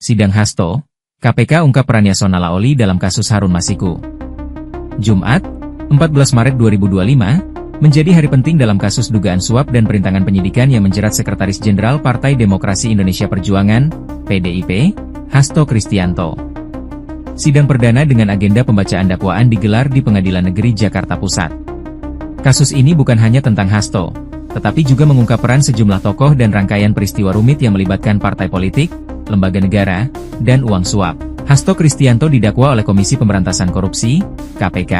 Sidang Hasto, KPK ungkap peran Yasona Laoly dalam kasus Harun Masiku. Jumat, 14 Maret 2025, menjadi hari penting dalam kasus dugaan suap dan perintangan penyidikan yang menjerat Sekretaris Jenderal Partai Demokrasi Indonesia Perjuangan, PDIP, Hasto Kristianto. Sidang perdana dengan agenda pembacaan dakwaan digelar di Pengadilan Negeri Jakarta Pusat. Kasus ini bukan hanya tentang Hasto, tetapi juga mengungkap peran sejumlah tokoh dan rangkaian peristiwa rumit yang melibatkan partai politik, lembaga negara, dan uang suap. Hasto Kristianto didakwa oleh Komisi Pemberantasan Korupsi, KPK,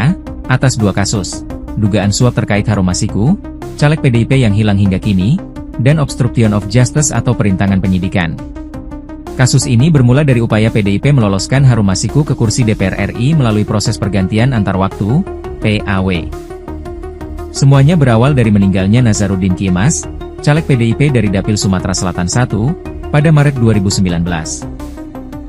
atas 2 kasus, dugaan suap terkait Harun Masiku, caleg PDIP yang hilang hingga kini, dan obstruction of justice atau perintangan penyidikan. Kasus ini bermula dari upaya PDIP meloloskan Harun Masiku ke kursi DPR RI melalui proses pergantian antar waktu, PAW. Semuanya berawal dari meninggalnya Nazarudin Kimas, caleg PDIP dari Dapil Sumatera Selatan I, pada Maret 2019.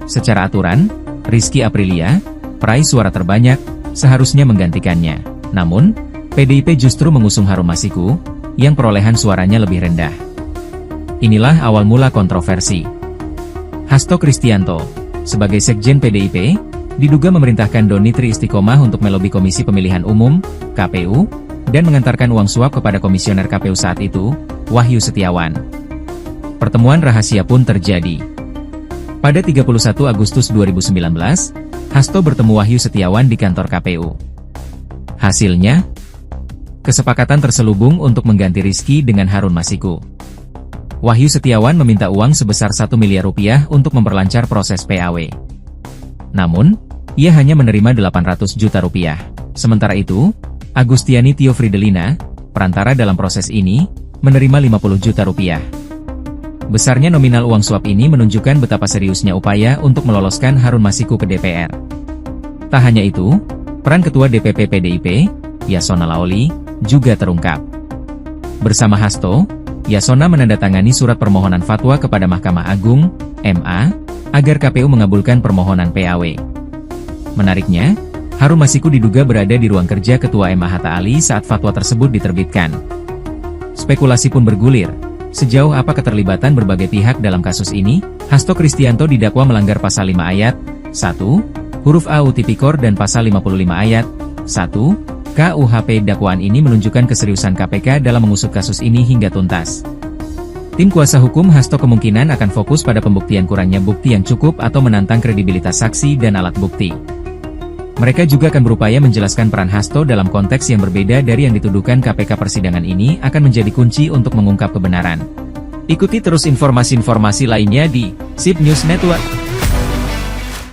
Secara aturan, Rizky Aprilia, peraih suara terbanyak, seharusnya menggantikannya. Namun, PDIP justru mengusung Harun Masiku, yang perolehan suaranya lebih rendah. Inilah awal mula kontroversi. Hasto Kristianto, sebagai Sekjen PDIP, diduga memerintahkan Doni Tri Istiqomah untuk melobi Komisi Pemilihan Umum, KPU, dan mengantarkan uang suap kepada komisioner KPU saat itu, Wahyu Setiawan. Pertemuan rahasia pun terjadi. Pada 31 Agustus 2019, Hasto bertemu Wahyu Setiawan di kantor KPU. Hasilnya, kesepakatan terselubung untuk mengganti Rizky dengan Harun Masiku. Wahyu Setiawan meminta uang sebesar 1 miliar rupiah untuk memperlancar proses PAW. Namun, ia hanya menerima 800 juta rupiah. Sementara itu, Agustiani Tio Fridelina, perantara dalam proses ini, menerima 50 juta rupiah. Besarnya nominal uang suap ini menunjukkan betapa seriusnya upaya untuk meloloskan Harun Masiku ke DPR. Tak hanya itu, peran Ketua DPP PDIP, Yasona Laoly, juga terungkap. Bersama Hasto, Yasona menandatangani surat permohonan fatwa kepada Mahkamah Agung, MA, agar KPU mengabulkan permohonan PAW. Menariknya, Harun Masiku diduga berada di ruang kerja Ketua MA Hatta Ali saat fatwa tersebut diterbitkan. Spekulasi pun bergulir. Sejauh apa keterlibatan berbagai pihak dalam kasus ini? Hasto Kristianto didakwa melanggar pasal 5 ayat 1, huruf A UU Tipikor dan pasal 55 ayat 1, KUHP. Dakwaan ini menunjukkan keseriusan KPK dalam mengusut kasus ini hingga tuntas. Tim kuasa hukum Hasto kemungkinan akan fokus pada pembuktian kurangnya bukti yang cukup atau menantang kredibilitas saksi dan alat bukti. Mereka juga akan berupaya menjelaskan peran Hasto dalam konteks yang berbeda dari yang dituduhkan KPK. Persidangan ini akan menjadi kunci untuk mengungkap kebenaran. Ikuti terus informasi-informasi lainnya di SIP News Network.